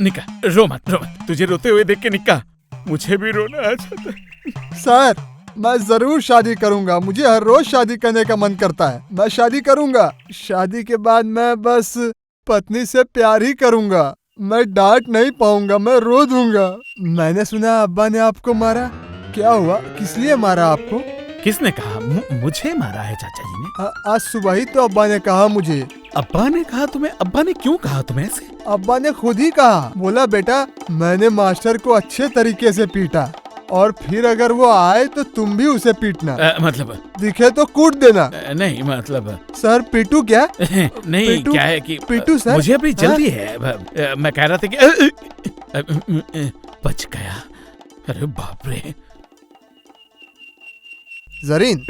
रो मत। तुझे रोते हुए देख के निक्का मुझे भी रोना आ जाता है। सर, मैं जरूर शादी करूंगा। मुझे हर रोज शादी करने का मन करता है। मैं शादी करूंगा। शादी के बाद मैं बस पत्नी से प्यार ही करूंगा। मैं डांट नहीं पाऊंगा, मैं रो दूंगा। मैंने सुना अब्बा ने आपको मारा। क्या हुआ? किस लिए मारा आपको? किसने कहा? मुझे मारा है चाचा जी ने? आज सुबह ही तो अब्बा ने कहा मुझे। अब्बा ने कहा तुम्हें? अब्बा ने क्यों कहा तुम्हें ऐसे? अब्बा ने खुद ही कहा। बोला, बेटा मैंने मास्टर को अच्छे तरीके से पीटा, और फिर अगर वो आए तो तुम भी उसे पीटना, मतलब दिखे तो कूट देना। नहीं मतलब सर पीटू क्या? नहीं पीटू? क्या है कि पीटू सर? मुझे अभी जल्दी है। मैं कह रहा था कि बच गया। अरे बाप रे। जरीन,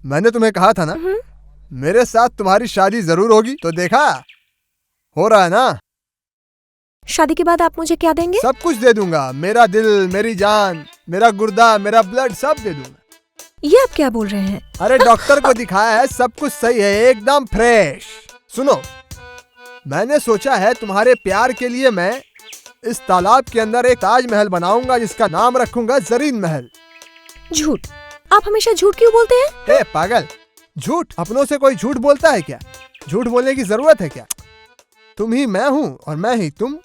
मैंने तुम्हें कहा था ना मेरे साथ तुम्हारी शादी जरूर होगी, तो देखा हो रहा है ना। शादी के बाद आप मुझे क्या देंगे? सब कुछ दे दूंगा, मेरा दिल, मेरी जान, मेरा गुर्दा, मेरा ब्लड सब दे दूंगा। ये आप क्या बोल रहे हैं? अरे डॉक्टर को दिखाया है, सब कुछ सही है, एकदम फ्रेश। सुनो, मैंने सोचा है तुम्हारे प्यार के लिए मैं इस तालाब के अंदर एक ताजमहल बनाऊंगा जिसका नाम रखूंगा जरीन महल। झूठ। आप हमेशा झूठ क्यों बोलते हैं? ए पागल, झूठ? अपनों से कोई झूठ बोलता है क्या? झूठ बोलने की जरूरत है क्या? तुम ही मैं हूँ और मैं ही तुम।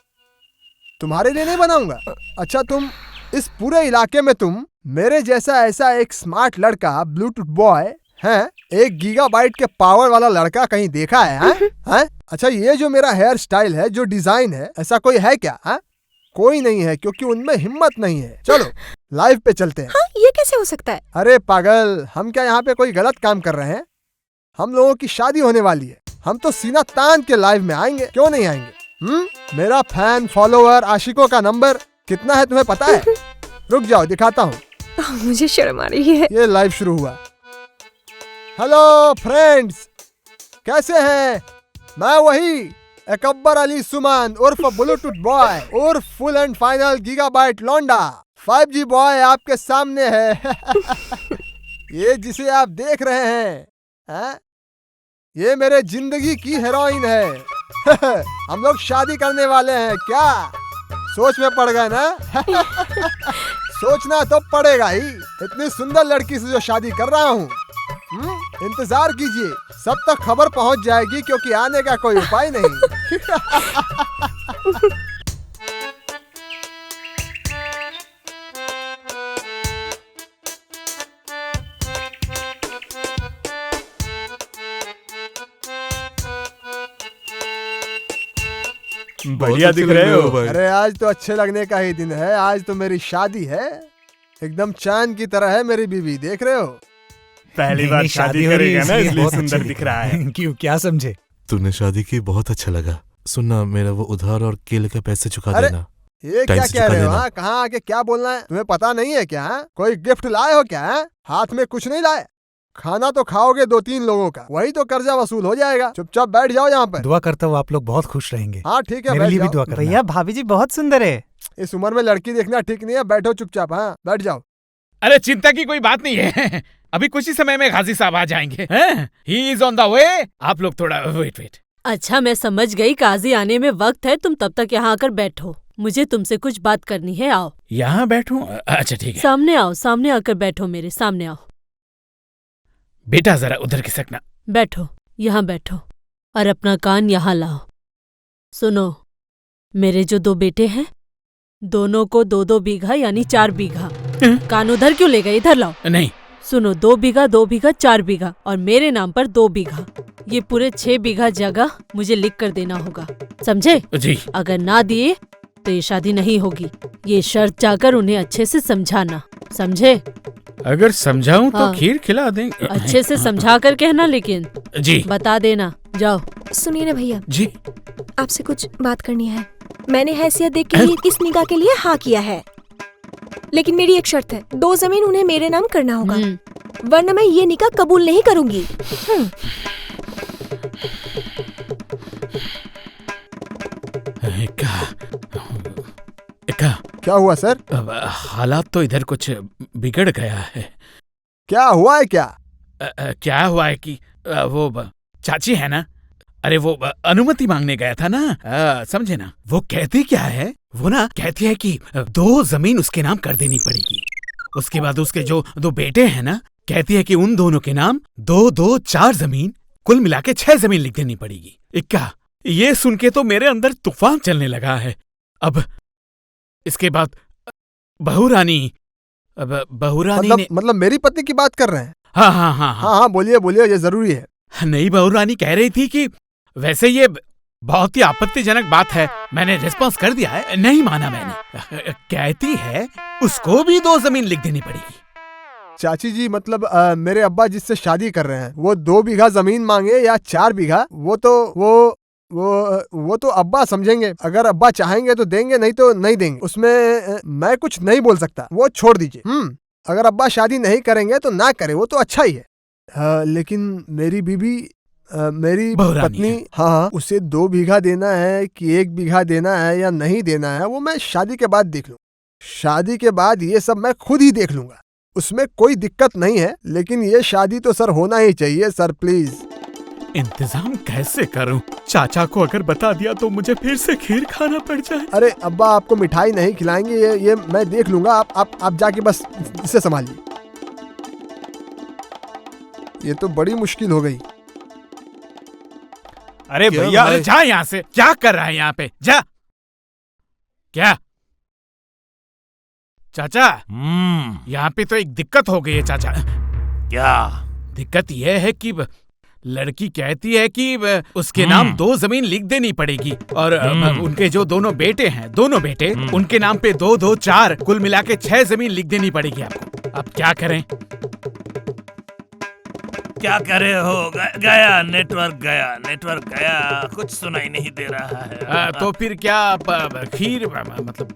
तुम्हारे लिए नहीं बनाऊंगा। अच्छा, तुम इस पूरे इलाके में तुम मेरे जैसा ऐसा एक स्मार्ट लड़का, ब्लूटूथ बॉय है, 1 गीगाबाइट के पावर वाला लड़का कहीं देखा है? हैं? अच्छा, ये जो मेरा हेयर स्टाइल है, जो डिजाइन है, ऐसा कोई है क्या? है? कोई नहीं है, क्योंकि उनमें हिम्मत नहीं है। चलो लाइव पे चलते हैं। हाँ, ये कैसे हो सकता है? अरे पागल, हम क्या यहाँ पे कोई गलत काम कर रहे हैं? हम लोगों की शादी होने वाली है, हम तो सीना तान के लाइव में आएंगे, क्यों नहीं आएंगे? मेरा फैन फॉलोअर आशिकों का नंबर कितना है तुम्हें पता है? रुक जाओ दिखाता हूँ। मुझे शर्म आ रही है। ये लाइव शुरू हुआ। हेलो फ्रेंड्स, कैसे हैं? मैं वही अकबर अली सुमन उर्फ ब्लूटूथ बॉय उर्फ फुल एंड फाइनल गीगाबाइट लौंडा 5G बॉय आपके सामने है। ये जिसे आप देख रहे हैं, ये मेरे जिंदगी की हीरोइन है। हम लोग शादी करने वाले हैं। क्या सोच में पड़ गए ना? सोचना तो पड़ेगा ही, इतनी सुंदर लड़की से जो शादी कर रहा हूँ। इंतजार कीजिए, सब तक खबर पहुँच जाएगी, क्योंकि आने का कोई उपाय नहीं। बढ़िया दिख रहे हो भाई। अरे आज तो अच्छे लगने का ही दिन है, आज तो मेरी शादी है। एकदम चांद की तरह है मेरी बीवी, देख रहे हो? पहली बार शादी करेगा ना, इसलिए सुंदर दिख रहा है। क्यों, क्या समझे? तूने शादी की, बहुत अच्छा लगा। सुनना, मेरा वो उधार और केले के पैसे चुका अरे, देना। ये टाइम क्या से कह चुका रहे हो? देना। हाँ, कहाँ आके क्या बोलना है? तुम्हें पता नहीं है क्या? हाँ? कोई गिफ्ट लाए हो क्या? हाँ? हाथ में कुछ नहीं लाए? खाना तो खाओगे 2-3 लोगों का, वही तो कर्जा वसूल हो जाएगा। चुपचाप बैठ जाओ यहाँ पर। दुआ करता हूँ आप लोग बहुत खुश रहेंगे। हाँ ठीक है, मेरे बैठ लिए भी जाओ। दुआ करना। भैया भाभी जी बहुत सुंदर है। इस उम्र में लड़की देखना ठीक नहीं है, बैठो चुपचाप। हाँ बैठ जाओ। अरे चिंता की कोई बात नहीं है। अभी कुछ ही समय में गाजी साहब आ जाएंगे। He is on the way. आप लोग थोड़ा वेट। अच्छा, मैं समझ गई, काजी आने में वक्त है, तुम तब तक यहाँ आकर बैठो, मुझे तुमसे कुछ बात करनी है। आओ। यहाँ बैठूं? अच्छा ठीक है। सामने आओ, सामने आकर बैठो, मेरे सामने आओ। बेटा जरा उधर खिसकना। बैठो, यहाँ बैठो और अपना कान यहाँ लाओ। सुनो, मेरे जो 2 बेटे हैं, दोनों को 2-2 बीघा यानी 4 बीघा। कान उधर क्यों ले गए? इधर लाओ। नहीं। सुनो, 2 बीघा 2 बीघा 4 बीघा और मेरे नाम पर 2 बीघा। ये पूरे 6 बीघा जगह मुझे लिख कर देना होगा, समझे? जी। अगर ना दिए तो ये शादी नहीं होगी। ये शर्त जाकर उन्हें अच्छे से समझाना, समझे? अगर समझाऊं तो हाँ। खीर खिला देंगे। अच्छे से समझा कर कहना, लेकिन जी। बता देना। जाओ। सुनिए ना भैया, जी। आपसे कुछ बात करनी है। मैंने हैसियत देख के ही इस निकाह के लिए हाँ किया है, लेकिन मेरी एक शर्त है, 2 जमीन उन्हें मेरे नाम करना होगा, वरना मैं ये निकाह कबूल नहीं करूंगी। क्या हुआ सर? अब हालात तो इधर कुछ बिगड़ गया है। क्या हुआ है? क्या क्या हुआ है कि वो चाची है ना, अरे वो अनुमति मांगने गया था ना, समझे ना? वो कहती क्या है, वो ना कहती है कि 2 जमीन उसके नाम कर देनी पड़ेगी। उसके बाद उसके जो 2 बेटे हैं ना, कहती है कि उन दोनों के नाम 2-2 4 जमीन, कुल मिला के 6 जमीन लिख देनी पड़ेगी। इक्का, ये सुन के तो मेरे अंदर तूफान चलने लगा है। अब इसके बाद बहुरानी मतलब मेरी पत्नी की बात कर रहे हैं? हाँ हाँ, बोलिए बोलिए, ये जरूरी है। नई बहुरानी कह रही थी कि वैसे ये बहुत ही आपत्तिजनक बात है। मैंने रिस्पॉन्स कर दिया है, नहीं माना मैंने। कहती है उसको भी 2 जमीन लिख देनी पड़ेगी। चाची जी मतलब मेरे अब्बा जिससे शादी कर रहे हैं वो 2 बीघा जमीन मांगे या 4 बीघा, वो तो अब्बा समझेंगे। अगर अब्बा चाहेंगे तो देंगे, नहीं तो नहीं देंगे। उसमें मैं कुछ नहीं बोल सकता, वो छोड़ दीजिए। अगर अब्बा शादी नहीं करेंगे तो ना करे, वो तो अच्छा ही है। लेकिन मेरी बीबी मेरी पत्नी, हाँ, उसे 2 बीघा देना है कि 1 बीघा देना है या नहीं देना है, वो मैं शादी के बाद देख लूँ। शादी के बाद ये सब मैं खुद ही देख लूंगा, उसमें कोई दिक्कत नहीं है। लेकिन ये शादी तो सर होना ही चाहिए सर, प्लीज। इंतजाम कैसे करूं? चाचा को अगर बता दिया तो मुझे फिर से खीर खाना पड़ जाए। अरे अब्बा आपको मिठाई नहीं खिलाएंगे, ये मैं देख लूंगा। आप जाके बस इसे संभालिए। ये तो बड़ी मुश्किल हो गई। अरे भैया, अरे जा यहाँ से। क्या कर रहा है यहाँ पे? जा। क्या चाचा? यहाँ पे तो एक दिक्कत हो गई है चाचा। क्या दिक्कत यह है कि लड़की कहती है कि उसके नाम 2 जमीन लिख देनी पड़ेगी और उनके जो दोनों बेटे हैं, उनके नाम पे 2, 2, 4 कुल मिला के 6 जमीन लिख देनी पड़ेगी आपको। अब क्या करें? क्या करे हो? गया नेटवर्क गया, कुछ सुनाई नहीं दे रहा है। तो फिर क्या खीर मतलब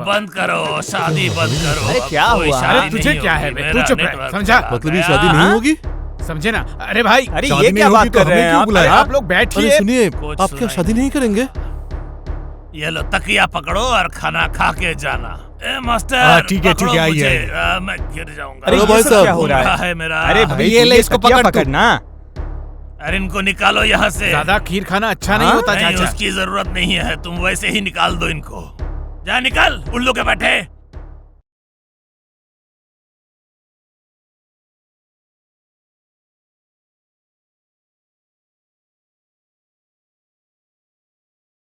बंद करो, शादी बंद करो। अरे क्या हुआ? अरे तुझे क्या है? तू चुप रह, समझा? मतलब ये शादी नहीं होगी? समझे ना? अरे भाई, अरे ये क्या बात कर रहे हैं आप? आप लोग बैठिए। सुनिए, आप क्या शादी नहीं करेंगे? ये लो तकिया पकड़ो और खाना खा के जाना। मास्टर ठीक है आइए। मैं गिर जाऊंगा। अरे भाई साहब, क्या हो रहा है मेरा? अरे भाई ये ले, इसको पकड़ना। अरे इनको निकालो यहाँ से। ज्यादा खीर खाना अच्छा नहीं होता नहीं, चाचा। उसकी जरूरत नहीं है, तुम वैसे ही निकाल दो इनको। जा निकल, उल्लू के बैठे।